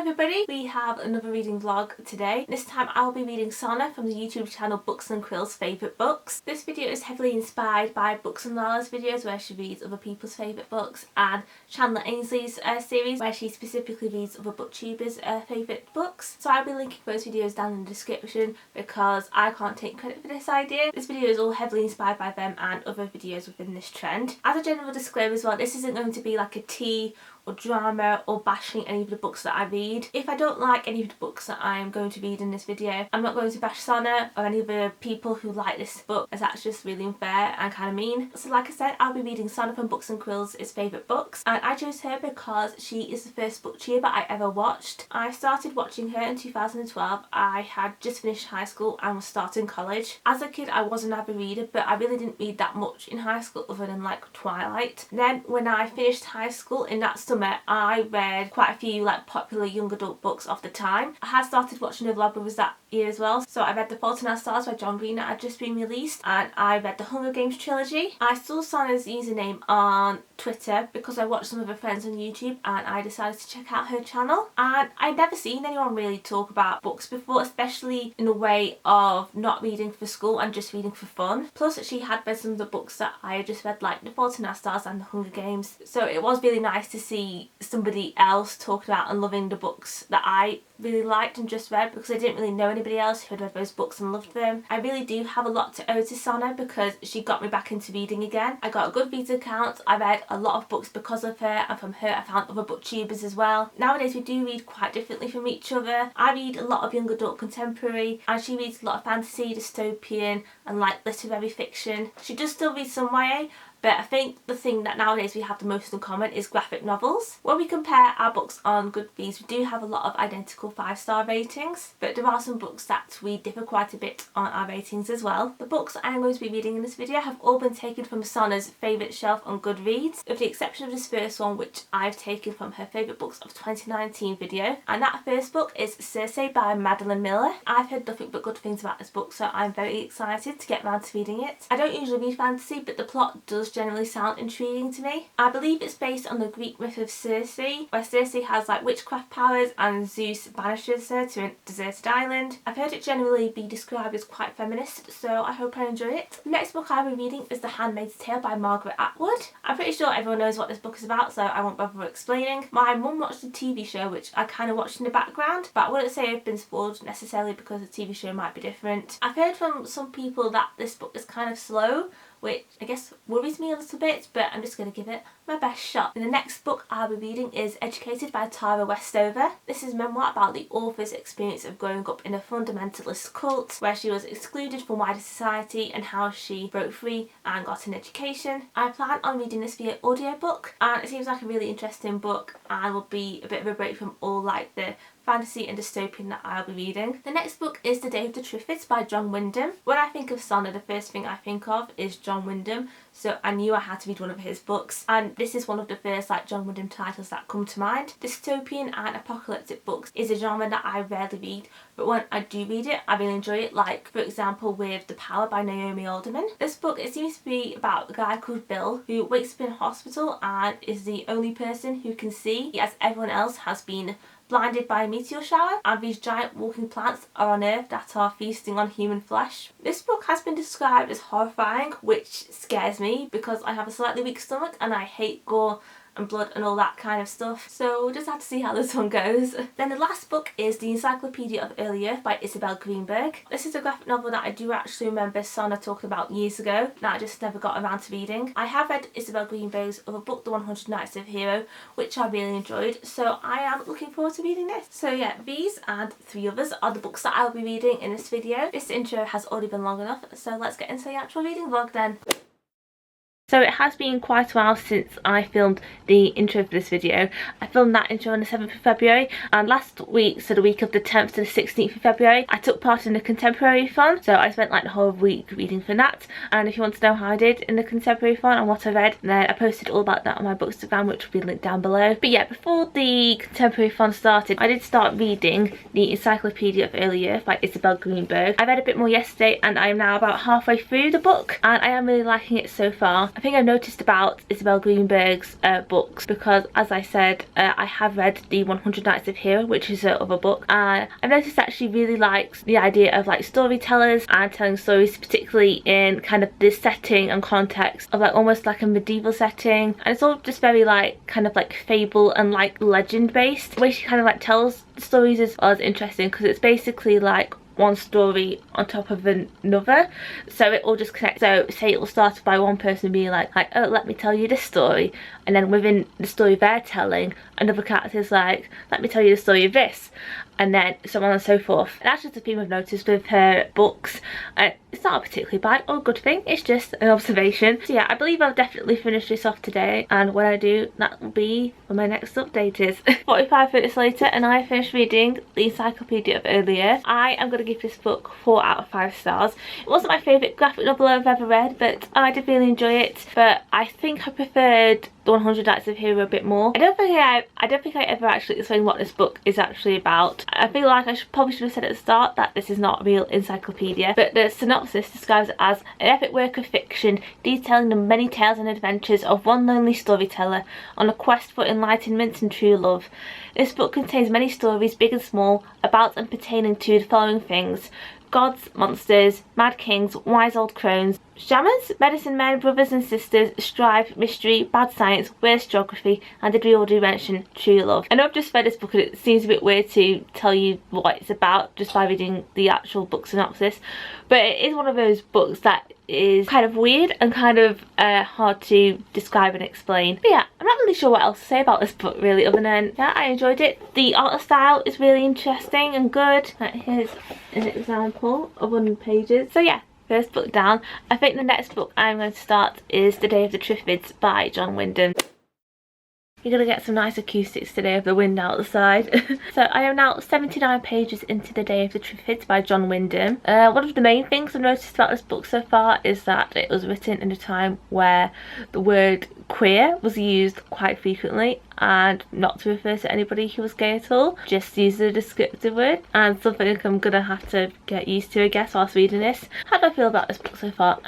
everybody, we have another reading vlog today. This time I'll be reading Sanne from the YouTube channel Books and Quills Favourite Books. This video is heavily inspired by Books and Lala's videos where she reads other people's favourite books, and Chandler Ainsley's series where she specifically reads other booktubers' favourite books. So I'll be linking both videos down in the description because I can't take credit for this idea. This video is all heavily inspired by them and other videos within this trend. As a general disclaimer as well, this isn't going to be like a tea or drama or bashing any of the books that I read. If I don't like any of the books that I am going to read in this video, I'm not going to bash Sanne or any of the people who like this book, as that's just really unfair and kind of mean. So like I said, I'll be reading Sanne from Books and Quills' favourite books, and I chose her because she is the first booktuber I ever watched. I started watching her in 2012. I had just finished high school and was starting college. As a kid I was an avid reader, but I really didn't read that much in high school other than like Twilight. Then when I finished high school in that summer, I read quite a few like popular young adult books of the time. I had started watching The Vlogbrothers that year as well, so I read The Fault in Our Stars by John Green that had just been released, and I read the Hunger Games trilogy. I saw Sanne's username on Twitter because I watched some of her friends on YouTube, and I decided to check out her channel. And I'd never seen anyone really talk about books before, especially in a way of not reading for school and just reading for fun. Plus she had read some of the books that I had just read, like The Fault in Our Stars and The Hunger Games, so it was really nice to see somebody else talking about and loving the books that I really liked and just read, because I didn't really know anybody else who had read those books and loved them. I really do have a lot to owe to Sanne because she got me back into reading again. I got a good Goodreads account, I read a lot of books because of her, and from her I found other booktubers as well. Nowadays we do read quite differently from each other. I read a lot of young adult contemporary and she reads a lot of fantasy, dystopian and like literary fiction. She does still read some YA, but I think the thing that nowadays we have the most in common is graphic novels. When we compare our books on Goodreads, we do have a lot of identical 5-star ratings, but there are some books that we differ quite a bit on our ratings as well. The books I'm going to be reading in this video have all been taken from Sanne's favourite shelf on Goodreads, with the exception of this first one, which I've taken from her favourite books of 2019 video. And that first book is Cersei by Madeline Miller. I've heard nothing but good things about this book, so I'm very excited to get around to reading it. I don't usually read fantasy, but the plot does generally sound intriguing to me. I believe it's based on the Greek myth of Cersei, where Cersei has like witchcraft powers and Zeus banishes her to a deserted island. I've heard it generally be described as quite feminist, so I hope I enjoy it. The next book I'll be reading is The Handmaid's Tale by Margaret Atwood. I'm pretty sure everyone knows what this book is about, so I won't bother explaining. My mum watched the TV show, which I kind of watched in the background, but I wouldn't say I've been spoiled necessarily because the TV show might be different. I've heard from some people that this book is kind of slow, which I guess worries me a little bit, but I'm just going to give it my best shot. And the next book I'll be reading is Educated by Tara Westover. This is a memoir about the author's experience of growing up in a fundamentalist cult where she was excluded from wider society and how she broke free and got an education. I plan on reading this via audiobook, and it seems like a really interesting book and will be a bit of a break from all like the fantasy and dystopian that I'll be reading. The next book is The Day of the Triffids by John Wyndham. When I think of Sanne, the first thing I think of is John Wyndham, so I knew I had to read one of his books, and this is one of the first like John Wyndham titles that come to mind. Dystopian and apocalyptic books is a genre that I rarely read, but when I do read it I really enjoy it, like for example with The Power by Naomi Alderman. This book, it seems to be about a guy called Bill who wakes up in hospital and is the only person who can see, as everyone else has been blinded by a meteor shower, and these giant walking plants are on Earth that are feasting on human flesh. This book has been described as horrifying, which scares me because I have a slightly weak stomach and I hate gore and blood and all that kind of stuff, so we'll just have to see how this one goes. Then the last book is The Encyclopedia of Early Earth by Isabel Greenberg. This is a graphic novel that I do actually remember Sanne talking about years ago that I just never got around to reading. I have read Isabel Greenberg's other book, The 100 Nights of Hero, which I really enjoyed, so I am looking forward to reading this. So yeah, these and 3 others are the books that I'll be reading in this video. This intro has already been long enough, so let's get into the actual reading vlog then. So it has been quite a while since I filmed the intro for this video. I filmed that intro on the 7th of February, and last week, so the week of the 10th to the 16th of February, I took part in the contemporary fun, so I spent like the whole week reading for that. And if you want to know how I did in the contemporary fun and what I read, then I posted all about that on my Bookstagram, which will be linked down below. But yeah, before the contemporary fun started, I did start reading The Encyclopedia of Early Earth by Isabel Greenberg. I read a bit more yesterday and I am now about halfway through the book and I am really liking it so far. I think I've noticed about Isabel Greenberg's books, because as I said, I have read the 100 Nights of Hero, which is her other book, and I've noticed that she really likes the idea of like storytellers and telling stories, particularly in kind of this setting and context of like almost like a medieval setting, and it's all just very like kind of like fable and like legend based. The way she kind of like tells the stories as well is interesting, because it's basically like one story on top of another, so it all just connects. So say it will start by one person being like oh, let me tell you this story, and then within the story they're telling, another character is like, let me tell you the story of this, and then so on and so forth. And that's just a theme I've noticed with her books. It's not a particularly bad or good thing, it's just an observation. So yeah, I believe I'll definitely finish this off today, and when I do, that will be when my next update is. 45 minutes later, and I finished reading the Encyclopedia of Early Earth. I am going to give this book 4 out of 5 stars. It wasn't my favourite graphic novel I've ever read, but I did really enjoy it. But I think I preferred the 100 Nights of Hero a bit more. I don't think I ever actually explained what this book is actually about. I feel like I probably should have said at the start that this is not a real encyclopedia, but the synopsis describes it as an epic work of fiction detailing the many tales and adventures of one lonely storyteller on a quest for enlightenment and true love. This book contains many stories, big and small, about and pertaining to the following things: gods, monsters, mad kings, wise old crones, shamans, medicine men, brothers and sisters, strife, mystery, bad science, worse geography, and did we all do mention true love? I know I've just read this book and it seems a bit weird to tell you what it's about just by reading the actual book synopsis, but it is one of those books that is kind of weird and kind of hard to describe and explain. But yeah, I'm not really sure what else to say about this book really, other than yeah, I enjoyed it. The art style is really interesting and good. Here's an example of one of the pages. So yeah, first book down. I think the next book I'm going to start is The Day of the Triffids by John Wyndham. You're going to get some nice acoustics today of the wind outside. So I am now 79 pages into The Day of the Triffids by John Wyndham. One of the main things I've noticed about this book so far is that it was written in a time where the word queer was used quite frequently, and not to refer to anybody who was gay at all, just use a descriptive word, and something I'm gonna have to get used to I guess whilst reading this. How do I feel about this book so far?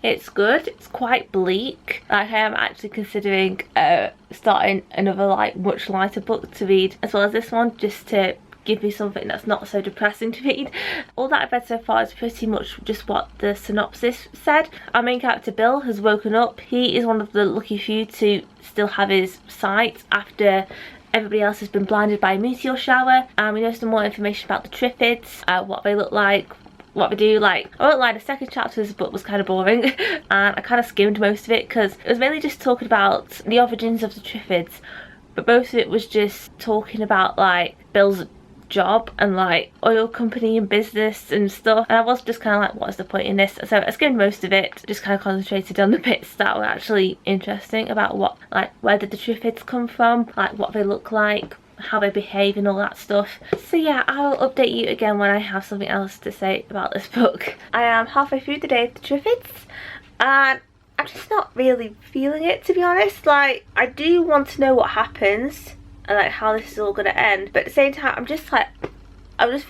It's good. It's quite bleak. Like, I am actually considering starting another like much lighter book to read as well as this one, just to give me something that's not so depressing to read. All that I've read so far is pretty much just what the synopsis said. Our main character Bill has woken up. He is one of the lucky few to still have his sight after everybody else has been blinded by a meteor shower, and we know some more information about the Triffids, what they look like, what we do. Like, I won't lie, the second chapter of this book was kind of boring and I kind of skimmed most of it because it was mainly just talking about the origins of the Triffids, but most of it was just talking about like Bill's job and like oil company and business and stuff, and I was just kind of like, what's the point in this? So I skimmed most of it, just kind of concentrated on the bits that were actually interesting about what, like, where did the Triffids come from, like what they look like, how they behave and all that stuff. So yeah, I'll update you again when I have something else to say about this book. I am halfway through The Day of the Triffids and I'm just not really feeling it, to be honest. Like, I do want to know what happens and like how this is all gonna end, but at the same time I'm just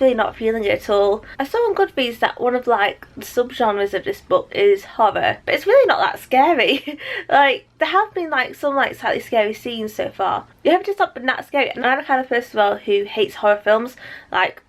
really not feeling it at all. I saw on Goodreads that one of like the subgenres of this book is horror, but it's really not that scary. Like, there have been like some like slightly scary scenes so far. You haven't just not been that scary, and I'm the kind of person as well who hates horror films. Like,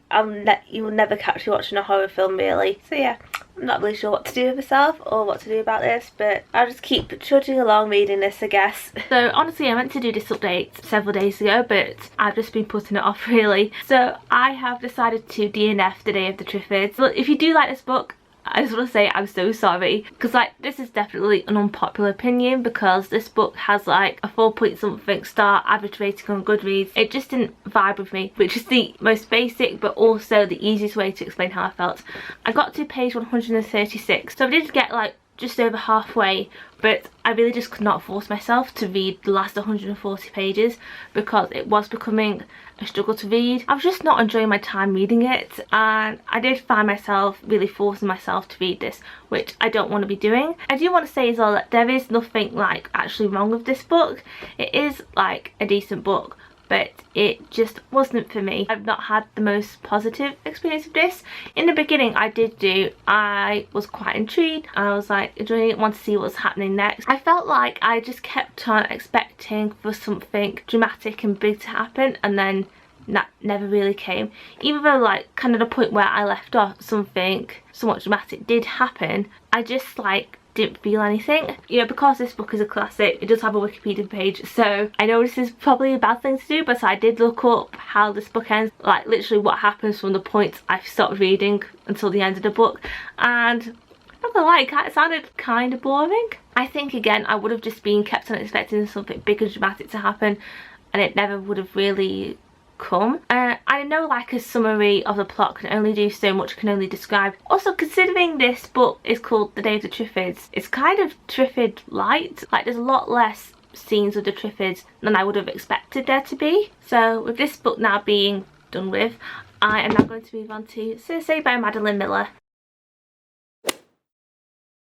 you will never catch me watching a horror film really. So yeah, I'm not really sure what to do with myself or what to do about this, but I'll just keep trudging along reading this, I guess. So honestly, I meant to do this update several days ago, but I've just been putting it off really. So I have decided to DNF The Day of the Triffids. But if you do like this book, I just want to say I'm so sorry, because like this is definitely an unpopular opinion, because this book has like a 4-point-something star average rating on Goodreads. It just didn't vibe with me, which is the most basic but also the easiest way to explain how I felt. I got to page 136, so I did get like just over halfway, but I really just could not force myself to read the last 140 pages because it was becoming a struggle to read. I was just not enjoying my time reading it, and I did find myself really forcing myself to read this, which I don't want to be doing. I do want to say as well that there is nothing like actually wrong with this book. It is like a decent book, but it just wasn't for me. I've not had the most positive experience of this. In the beginning I was quite intrigued. I was like enjoying it, want to see what was happening next. I felt like I just kept on expecting for something dramatic and big to happen, and then that never really came. Even though like kind of the point where I left off, something somewhat dramatic did happen, I just like didn't feel anything. You know, because this book is a classic, it does have a Wikipedia page, so I know this is probably a bad thing to do, but I did look up how this book ends, like literally what happens from the point I stopped reading until the end of the book, and I'm not gonna lie, it sounded kind of boring. I think again I would have just been kept on expecting something big and dramatic to happen, and it never would have really come. I know like a summary of the plot can only do so much, can only describe. Also, considering this book is called The Day of the Triffids, it's kind of Triffid light. Like there's a lot less scenes of the Triffids than I would have expected there to be. So with this book now being done with, I am now going to move on to Cersei by Madeline Miller.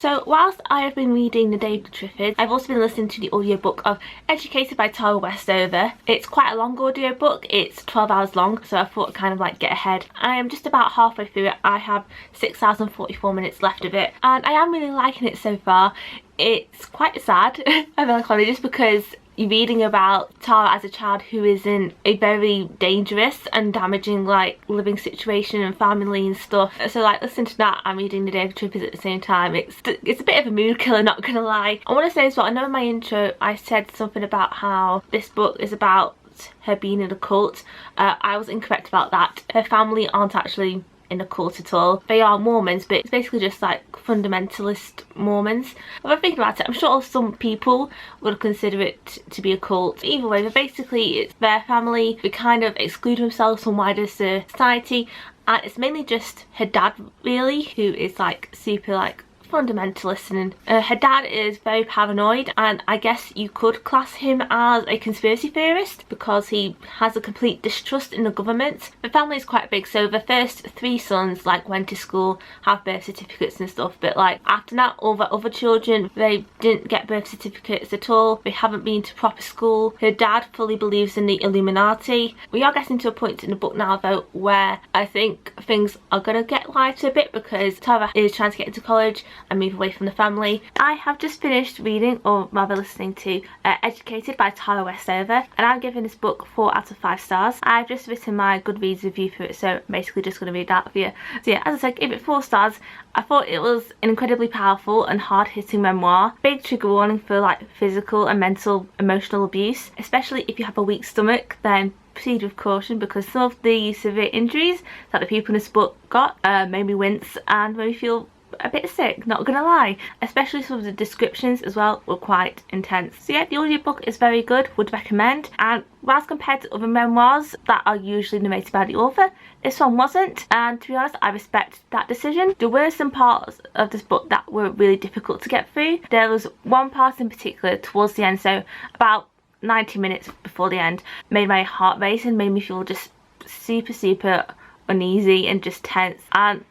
So whilst I have been reading The Day of the Triffids, I've also been listening to the audiobook of Educated by Tara Westover. It's quite a long audiobook, it's 12 hours long, so I thought I'd kind of like get ahead. I am just about halfway through it. I have 6,044 minutes left of it, and I am really liking it so far. It's quite sad, I melancholy, just because you're reading about Tara as a child who is in a very dangerous and damaging like living situation and family and stuff. So like listening to that, I'm reading The Day of the Triffids at the same time. It's a bit of a mood killer, not gonna lie. I want to say as well, I know in my intro I said something about how this book is about her being in a cult. I was incorrect about that. Her family aren't actually in a cult at all. They are Mormons, but it's basically just like fundamentalist Mormons. If I think about it, I'm sure some people would consider it to be a cult. Either way, but basically it's their family who kind of exclude themselves from wider society, and it's mainly just her dad really, who is like super like fundamentalist, and her dad is very paranoid, and I guess you could class him as a conspiracy theorist because he has a complete distrust in the government. The family is quite big, so the first 3 sons like went to school, have birth certificates and stuff, but like after that all the other children, they didn't get birth certificates at all. They haven't been to proper school. Her dad fully believes in the Illuminati. We are getting to a point in the book now though where I think things are gonna get lighter a bit, because Tara is trying to get into college and move away from the family. I have just finished reading, or rather listening to, Educated by Tara Westover, and I'm giving this book 4 out of 5 stars. I've just written my Goodreads review for it, so I'm basically just going to read that for you. So yeah, as I said, give it 4 stars. I thought it was an incredibly powerful and hard-hitting memoir. Big trigger warning for like physical and mental emotional abuse, especially if you have a weak stomach, then proceed with caution, because some of the severe injuries that the people in this book got made me wince and made me feel a bit sick, not gonna lie. Especially some of the descriptions as well were quite intense. So yeah, the audiobook is very good, would recommend. And whilst compared to other memoirs that are usually narrated by the author, this one wasn't, and to be honest I respect that decision. There were some parts of this book that were really difficult to get through. There was one part in particular towards the end, so about 90 minutes before the end, made my heart race and made me feel just super uneasy and just tense, and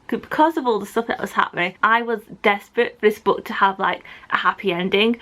because of all the stuff that was happening, I was desperate for this book to have like a happy ending,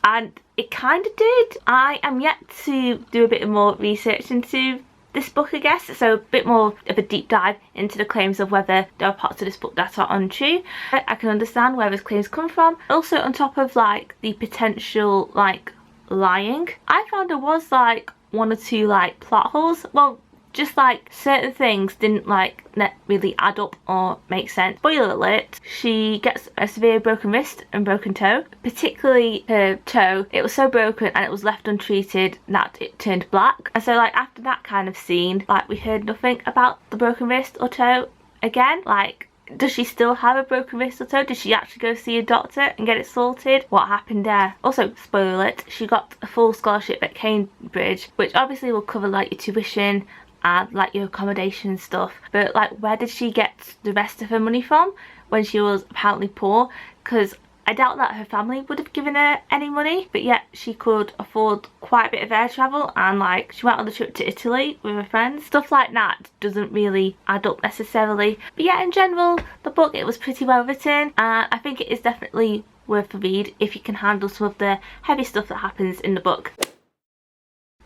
and it kind of did. I am yet to do a bit more research into this book, I guess, so a bit more of a deep dive into the claims of whether there are parts of this book that are untrue. I can understand where those claims come from. Also, on top of like the potential like lying, I found there was like 1 or 2 like plot holes. Well, just like certain things didn't like really add up or make sense. Spoiler alert, she gets a severe broken wrist and broken toe. Particularly her toe, it was so broken and it was left untreated that it turned black. And so like after that kind of scene, like we heard nothing about the broken wrist or toe again. Like, does she still have a broken wrist or toe? Did she actually go see a doctor and get it sorted? What happened there? Also, spoiler alert, she got a full scholarship at Cambridge, which obviously will cover like your tuition and like your accommodation and stuff, but like where did she get the rest of her money from when she was apparently poor? Because I doubt that her family would have given her any money, but yet she could afford quite a bit of air travel, and like she went on the trip to Italy with her friends. Stuff like that doesn't really add up necessarily. But yeah, in general, the book, it was pretty well written, and I think it is definitely worth a read if you can handle some of the heavy stuff that happens in the book.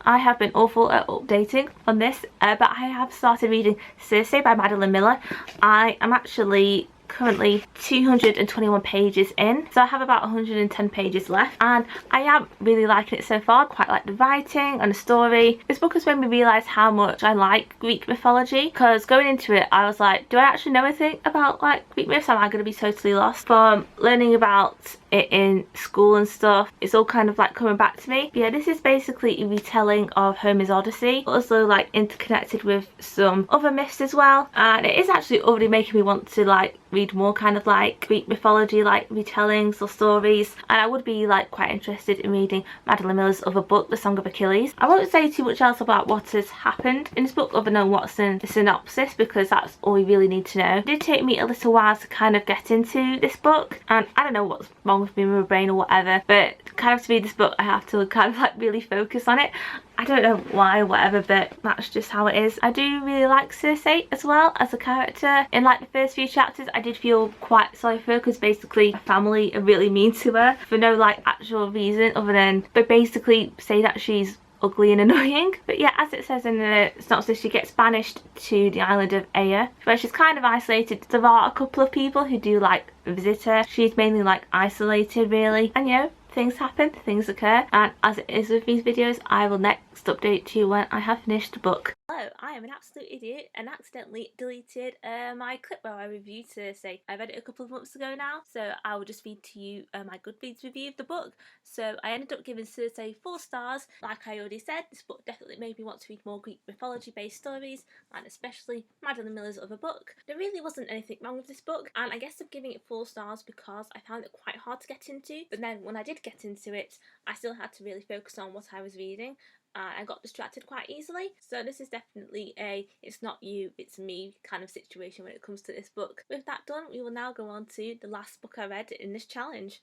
I have been awful at updating on this, but I have started reading Cersei by Madeline Miller. I am actually currently 221 pages in, so I have about 110 pages left, and I am really liking it so far. Quite like the writing and the story. This book has made me realise how much I like Greek mythology, because going into it I was like, do I actually know anything about like Greek myths? Am I going to be totally lost? From learning about it in school and stuff, it's all kind of like coming back to me. But yeah, this is basically a retelling of Homer's Odyssey, but also like interconnected with some other myths as well, and it is actually already making me want to like read more kind of like Greek mythology like retellings or stories, and I would be like quite interested in reading Madeline Miller's other book, The Song of Achilles. I won't say too much else about what has happened in this book other than what's in the synopsis, because that's all we really need to know. It did take me a little while to kind of get into this book, and I don't know what's wrong with me with my brain or whatever, but kind of to read this book I have to kind of like really focus on it. I don't know why or whatever, but that's just how it is. I do really like Cersei as well as a character. In like the first few chapters I did feel quite sorry for her, because basically her family are really mean to her for no like actual reason other than they basically say that she's ugly and annoying. But yeah, as it says in the synopsis, she gets banished to the island of Aya, where she's kind of isolated. There are a couple of people who do like visit her. She's mainly like isolated really, and you know, things happen, things occur, and as it is with these videos, I will next update you when I have finished the book. Hello, I am an absolute idiot and accidentally deleted my clip where I reviewed Cersei. I read it a couple of months ago now, so I will just read to you my Goodreads review of the book. So I ended up giving Cersei 4 stars. Like I already said, this book definitely made me want to read more Greek mythology based stories, and especially Madeline Miller's other book. There really wasn't anything wrong with this book, and I guess I'm giving it 4 stars because I found it quite hard to get into, but then when I did get into it, I still had to really focus on what I was reading. I got distracted quite easily, so this is definitely a it's not you, it's me kind of situation when it comes to this book. With that done, we will now go on to the last book I read in this challenge.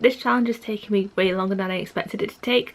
This challenge has taken me way longer than I expected it to take.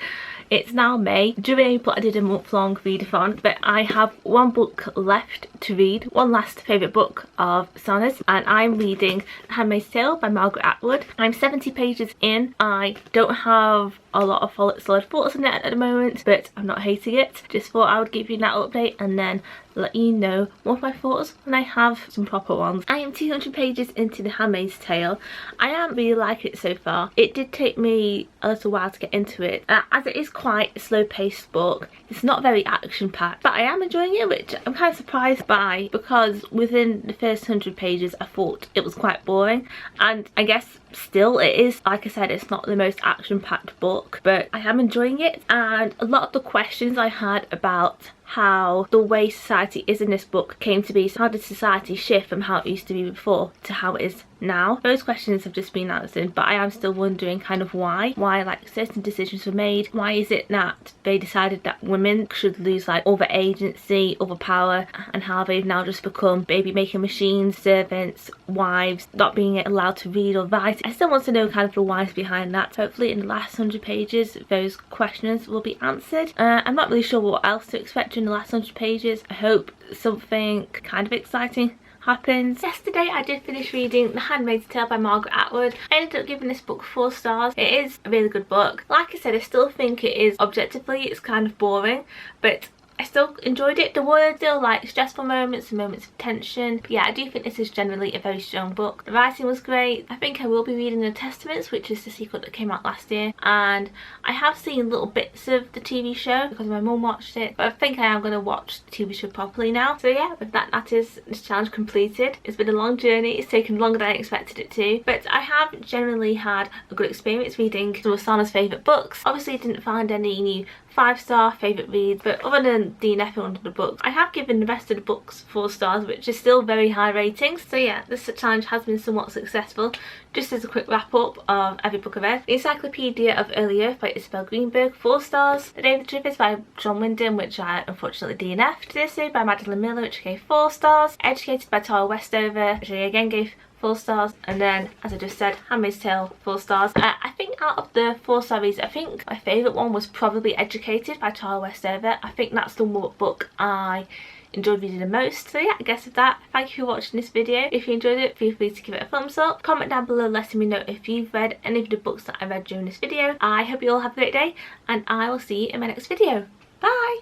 It's now May. During April I did a month-long readathon, but I have one book left to read, one last favourite book of Sanne's, and I'm reading Handmaid's Tale by Margaret Atwood. I'm 70 pages in. I don't have a lot of solid thoughts on it at the moment, but I'm not hating it. Just thought I would give you that update and then let you know what my thoughts when I have some proper ones. I am 200 pages into The Handmaid's Tale. I am really liking it so far. It did take me a little while to get into it, as it is quite a slow paced book. It's not very action packed, but I am enjoying it, which I'm kind of surprised by, because within the first 100 pages I thought it was quite boring, and I guess still it is. Like I said, it's not the most action packed book, but I am enjoying it, and a lot of the questions I had about how the way society is in this book came to be. So how did society shift from how it used to be before to how it is now? Those questions have just been answered, but I am still wondering kind of why like certain decisions were made. Why is it that they decided that women should lose like all their agency, all the power, and how they've now just become baby making machines, servants, wives, not being allowed to read or write? I still want to know kind of the whys behind that. Hopefully in the last 100 pages those questions will be answered. I'm not really sure what else to expect in the last 100 pages. I hope something kind of exciting happens. Yesterday I did finish reading The Handmaid's Tale by Margaret Atwood. I ended up giving this book 4 stars. It is a really good book. Like I said, I still think it is objectively, it's kind of boring, but I still enjoyed it. There were still like stressful moments and moments of tension. But yeah, I do think this is generally a very strong book. The writing was great. I think I will be reading The Testaments, which is the sequel that came out last year, and I have seen little bits of the TV show because my mum watched it, but I think I am going to watch the TV show properly now. So yeah, with that is this challenge completed. It's been a long journey. It's taken longer than I expected it to, but I have generally had a good experience reading some of Sanne's favourite books. Obviously I didn't find any new 5-star favourite reads, but other than DNF under the books, I have given the rest of the books 4 stars, which is still very high ratings. So yeah, this challenge has been somewhat successful. Just as a quick wrap up of every book I've read: The Encyclopedia of Early Earth by Isabel Greenberg, 4 stars. The Day of the Triffids by John Wyndham, which I unfortunately DNF'd. Cersei by Madeline Miller, which I gave 4 stars. Educated by Tara Westover, which I again gave 4 stars, and then, as I just said, Handmaid's Tale, 4 stars. I think out of the 4 series, I think my favourite one was probably Educated by Tara Westover. I think that's the book I enjoyed reading the most. So yeah, I guess with that, thank you for watching this video. If you enjoyed it, feel free to give it a thumbs up. Comment down below letting me know if you've read any of the books that I read during this video. I hope you all have a great day, and I will see you in my next video. Bye!